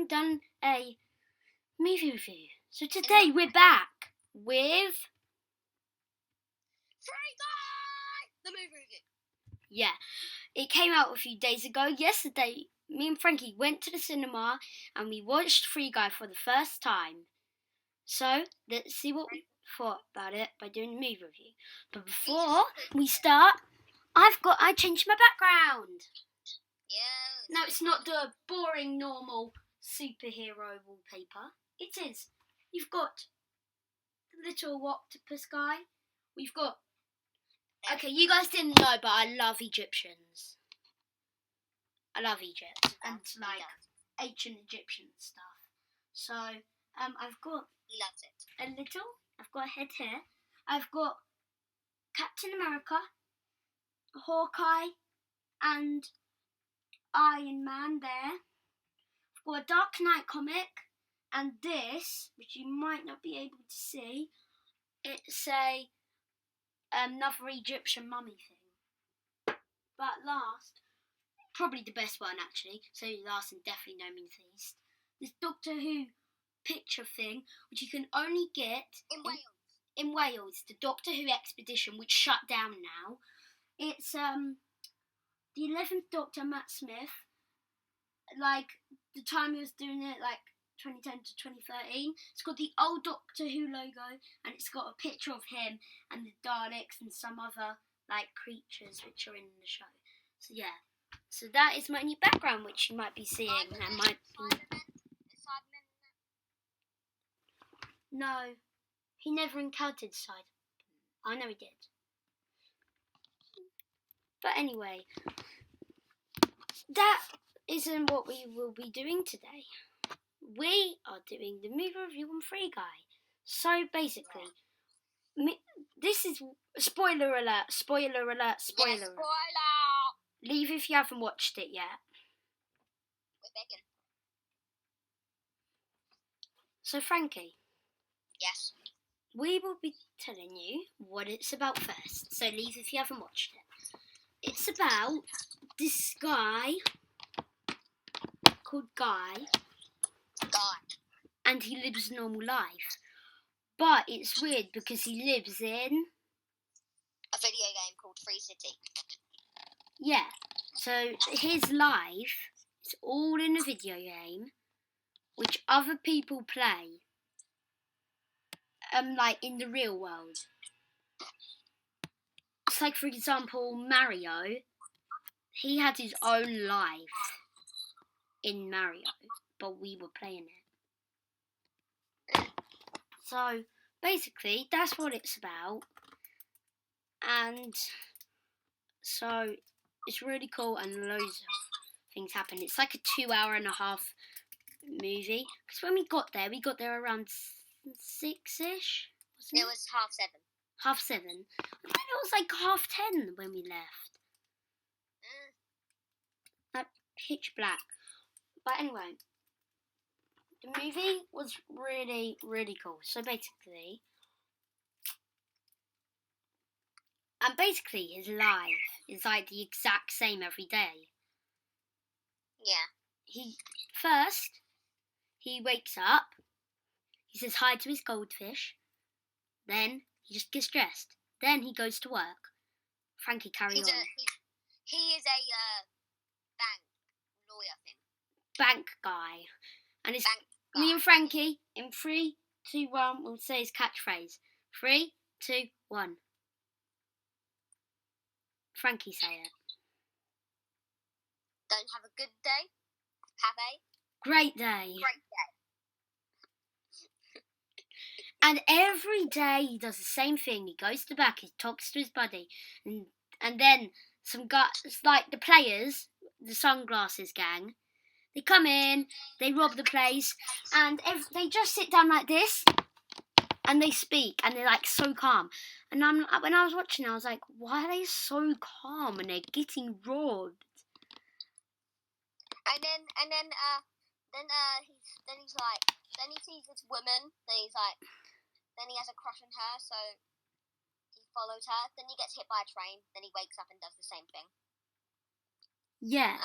haven't done a movie review. So today we're back with Free Guy! The movie review. Yeah, it came out a few days ago. Yesterday, me and Frankie went to the cinema and we watched Free Guy for the first time. So, let's see what we thought about it by doing the movie review. But before we start, I changed my background. Yeah. Now it's not the boring, normal superhero wallpaper. It is. You've got the little octopus guy. We've got... Okay, you guys didn't know, but I love Egyptians. I love Egypt and like ancient Egyptian stuff. So, I've got... He loves it. A little. I've got a head here. I've got Captain America, Hawkeye, and Iron Man there. I've got a Dark Knight comic, and this, which you might not be able to see, it's another Egyptian mummy thing. But last, probably the best one actually, so last and definitely no means least, this Doctor Who picture thing, which you can only get in Wales, the Doctor Who expedition, which shut down now. It's the 11th Doctor, Matt Smith, like the time he was doing it, like 2010 to 2013. It's got the old Doctor Who logo, and it's got a picture of him and the Daleks and some other like creatures which are in the show. So yeah, so that is my new background, which you might be seeing. And might be... No, he never encountered Cybermen. I know he did. But anyway, that isn't what we will be doing today. We are doing the movie review on Free Guy. So basically, this is spoiler alert, spoiler alert, spoiler alert. Spoiler! Leave if you haven't watched it yet. We're begging. So Frankie. Yes. We will be telling you what it's about first. So leave if you haven't watched it. It's about this guy called Guy. And he lives a normal life. But it's weird because he lives in a video game called Free City. Yeah. So his life is all in a video game which other people play. Like in the real world. It's like, for example, Mario. He had his own life in Mario, but we were playing it. So, basically, that's what it's about. And so, it's really cool and loads of things happen. It's like a 2.5-hour movie. Because when we got there around 6-ish. It was 7:30. 7:30. I thought it was like 10:30 when we left. Like pitch black. But anyway, the movie was really, really cool. So basically, his life is like the exact same every day. Yeah. He wakes up. He says hi to his goldfish. Then he just gets dressed. Then he goes to work. Frankie, carry on. He is a bank lawyer thing. Bank guy. And it's me and Frankie, in 3, 2, 1, we'll say his catchphrase. 3, 2, 1. Frankie, say it. Don't have a good day. Have a great day. Great day. And every day he does the same thing. He goes to the back, he talks to his buddy, and then some guys, like the players, the sunglasses gang, they come in, they rob the place, and they just sit down like this, and they speak, and they're like so calm. And when I was watching, I was like, why are they so calm when they're getting robbed? And then he sees this woman, then he has a crush on her, so he follows her, then he gets hit by a train, then he wakes up and does the same thing. Yeah.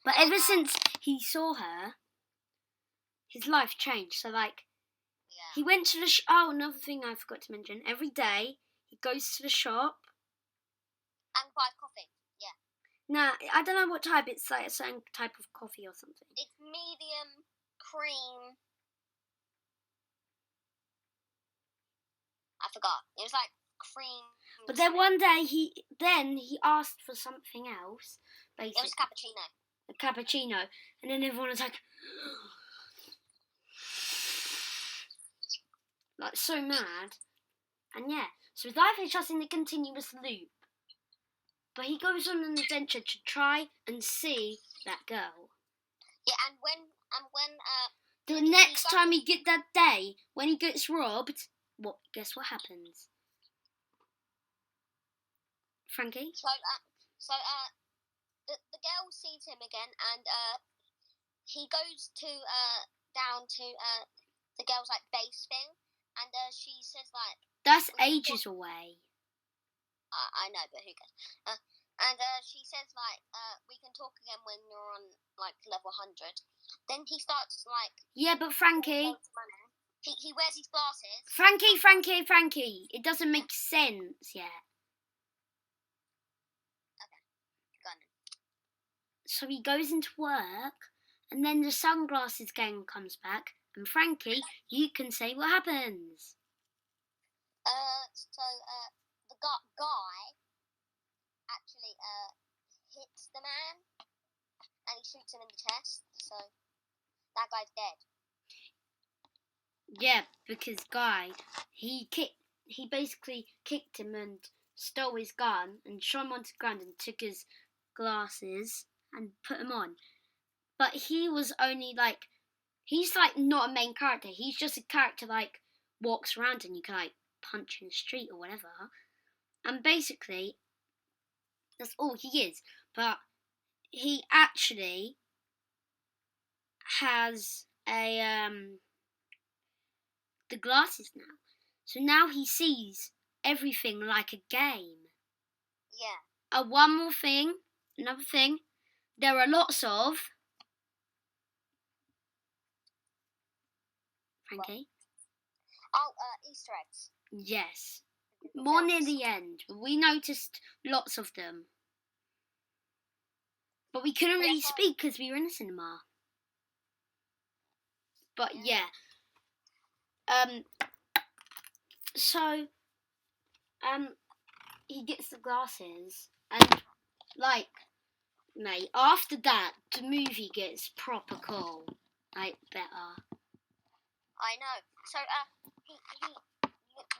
But ever since he saw her, his life changed. So like Yeah. he went to the oh, another thing I forgot to mention. Every day he goes to the shop. And buys coffee. Yeah. Nah, I don't know what type. It's like a certain type of coffee or something. It's medium cream. I forgot. It was like cream. But then one day he asked for something else. Basically, It was cappuccino. A cappuccino, and then everyone was like so mad. And yeah, so his life is just in a continuous loop. But he goes on an adventure to try and see that girl. Yeah, and when the next time he get that day when he gets robbed, guess what happens? Frankie? The girl sees him again, and he goes to down to the girl's like base thing, and she says like that's ages away. I know, but who cares? And she says like we can talk again when you're on like level 100. Then he starts like but Frankie. He wears his glasses. Frankie. It doesn't make sense yet. Okay, go on. So he goes into work, and then the sunglasses gang comes back, and Frankie, you can say what happens. So the guy actually hits the man, and he shoots him in the chest. So that guy's dead. Yeah, because Guy, he basically kicked him and stole his gun and shot him onto the ground and took his glasses and put them on. But he was only like, he's like not a main character. He's just a character like walks around and you can like punch in the street or whatever. And basically, that's all he is. But he actually has the glasses now. So now he sees everything like a game. Yeah. Another thing, there are lots of... Frankie? Oh, Easter eggs. Yes. More near the end. We noticed lots of them. But we couldn't really speak because we were in the cinema. But yeah. He gets the glasses and like, mate, after that the movie gets proper cool. Like better. I know. So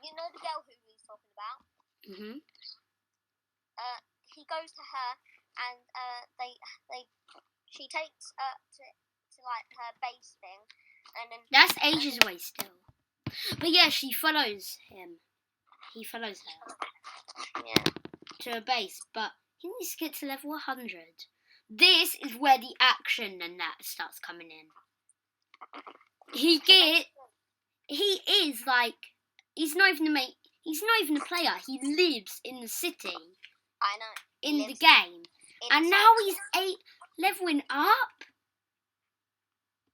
you know the girl who he's talking about? Mhm. He goes to her and she takes to like her base thing, and then that's ages away still. But yeah, she follows him. He follows her. Yeah. To a base, but he needs to get to level 100. This is where the action and that starts coming in. He is like, he's not even a player. He lives in the city. I know. In the game. And now he's leveling up.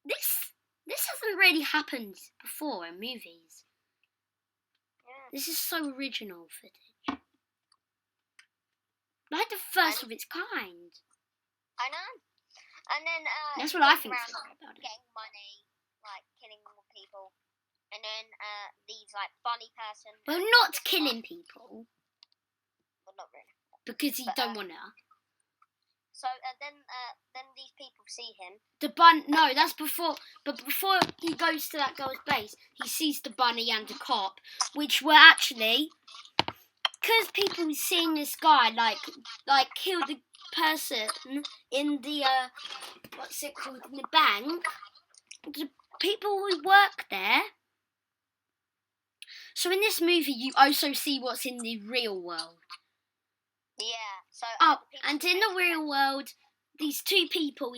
This hasn't really happened before in movies. Yeah. This is so original footage. Like the first of its kind. I know. And then that's what I think about it. Getting money, like killing more people. And then these like funny person. Well, not killing people. Well, not really. Because he don't want to. So then these people see him. The bunny. No, that's before. But before he goes to that girl's base, he sees the bunny and the cop, which were actually, because people seeing this guy like kill the person in the what's it called, in the bank. The people who work there. So in this movie, you also see what's in the real world. Yeah. So. And in the real world, these two people,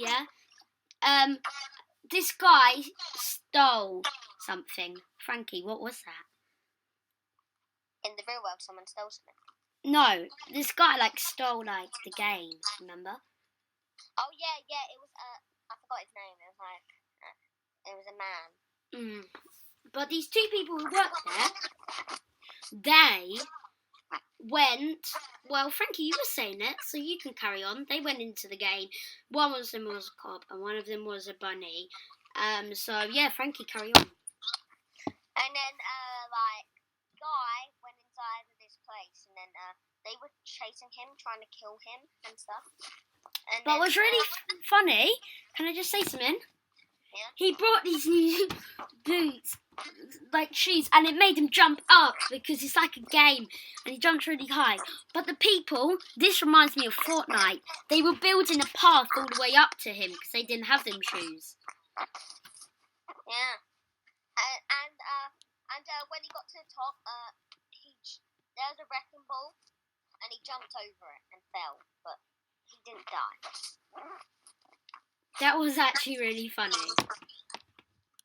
this guy stole something. Frankie, what was that? In the real world, someone stole something. No, this guy stole the game. Remember? Oh yeah. It was I forgot his name. It was It was a man. But these two people who worked there, they went. Well, Frankie, you were saying it, so you can carry on. They went into the game. One of them was a cop, and one of them was a bunny. So yeah, Frankie, carry on. And then, Guy went inside of this place, and then they were chasing him, trying to kill him and stuff. And But then, what's really funny, can I just say something? Yeah. He brought these new boots, like shoes, and it made him jump up because it's like a game, and he jumped really high. But the people, this reminds me of Fortnite, they were building a path all the way up to him because they didn't have them shoes. Yeah. And when he got to the top, there was a wrecking ball, and he jumped over it and fell, but he didn't die. That was actually really funny.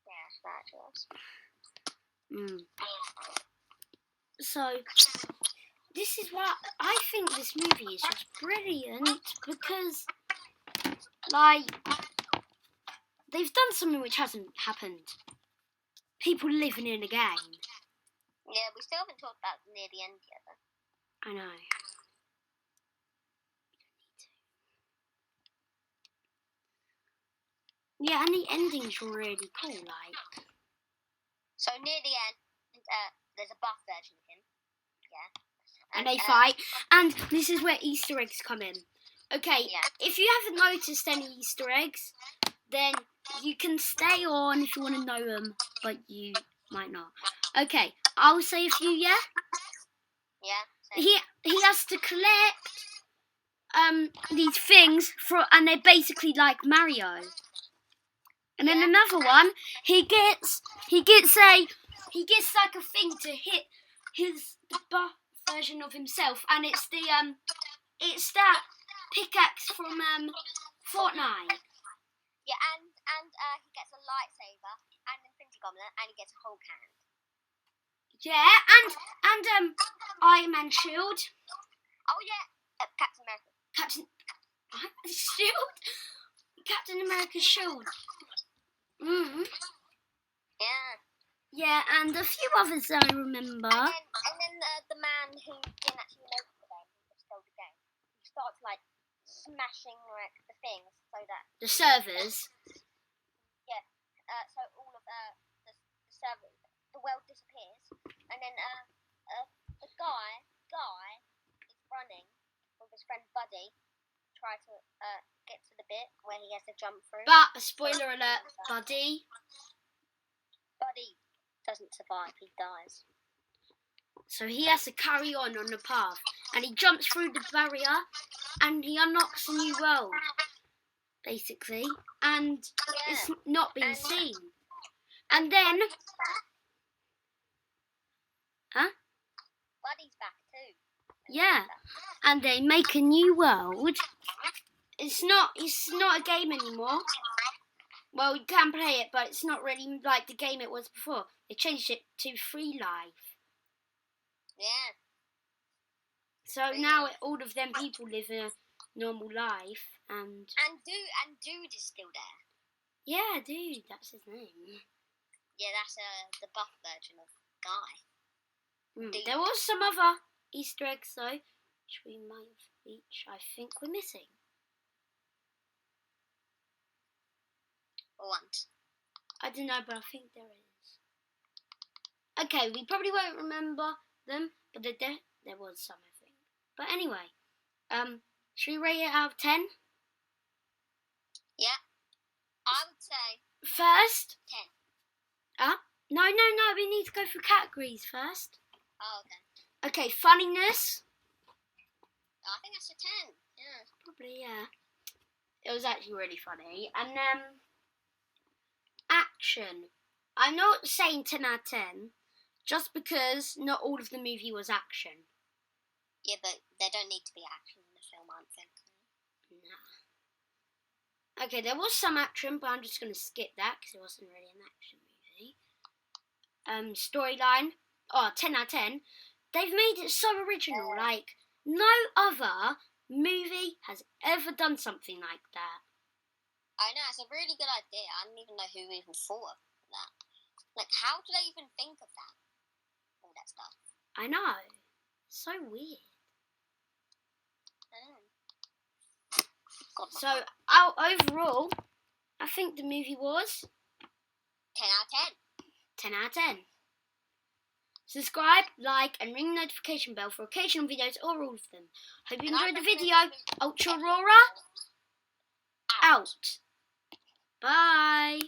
Yeah, that was. So, this is why I think this movie is just brilliant because, like, they've done something which hasn't happened. People living in a game. Yeah, we still haven't talked about near the end yet, though. I know. Yeah, and the ending's really cool, like. So near the end, there's a buff version of him. Yeah. And they fight. And this is where Easter eggs come in. Okay, Yeah. if you haven't noticed any Easter eggs, then you can stay on if you want to know them, but you might not. Okay, I'll say a few, yeah? Yeah. He has to collect these things and they're basically like Mario. And then another one, he gets like a thing to hit the buff version of himself, and it's that pickaxe from Fortnite. Yeah, and he gets a lightsaber and an Infinity Gauntlet, and he gets a Hulk hand. Yeah, and Iron Man shield. Oh yeah, Captain America. Shield. Captain America's shield. Yeah. Yeah, and a few others that I remember. And then the man who didn't actually know the game, who just stole the game, he starts like smashing like the things so that the servers. Yeah. So all of the servers, the world disappears, and then the guy is running with his friend Buddy, try to get to the bit where he has to jump through. But spoiler alert, Buddy doesn't survive, he dies. So he has to carry on the path, and he jumps through the barrier, and he unlocks a new world, basically, and it's not been seen. And then, Buddy's back too. Yeah, and they make a new world. It's not a game anymore. Well, you can play it, but it's not really like the game it was before. They changed it to free life. Yeah. So now all of them people live a normal life, and Dude is still there. Yeah, Dude, that's his name. Yeah, that's the buff version of Guy. There was some other Easter eggs though, which I think we're missing. Want. I don't know, but I think there is. Okay, we probably won't remember them, but there was some, I think. But anyway, should we rate it out of 10? Yeah, I would say first. 10. No, we need to go through categories first. Oh, okay. Okay, funniness. I think that's a 10. Yeah. Probably, yeah. It was actually really funny. And action. I'm not saying 10 out of 10, just because not all of the movie was action. Yeah, but there don't need to be action in the film, I don't think. Nah. Okay, there was some action, but I'm just going to skip that because it wasn't really an action movie. Storyline. 10 out of 10. They've made it so original. Like, no other movie has ever done something like that. I know, it's a really good idea. I don't even know who even thought of that. Like, how do they even think of that? All that stuff. I know. So weird. I know. God, my So, phone. overall, I think the movie was 10 out of 10. 10 out of 10. Subscribe, like, and ring the notification bell for occasional videos or all of them. Hope you And I enjoyed the recommend video. the movie Ultra Epic Aurora, Fails. out. Bye.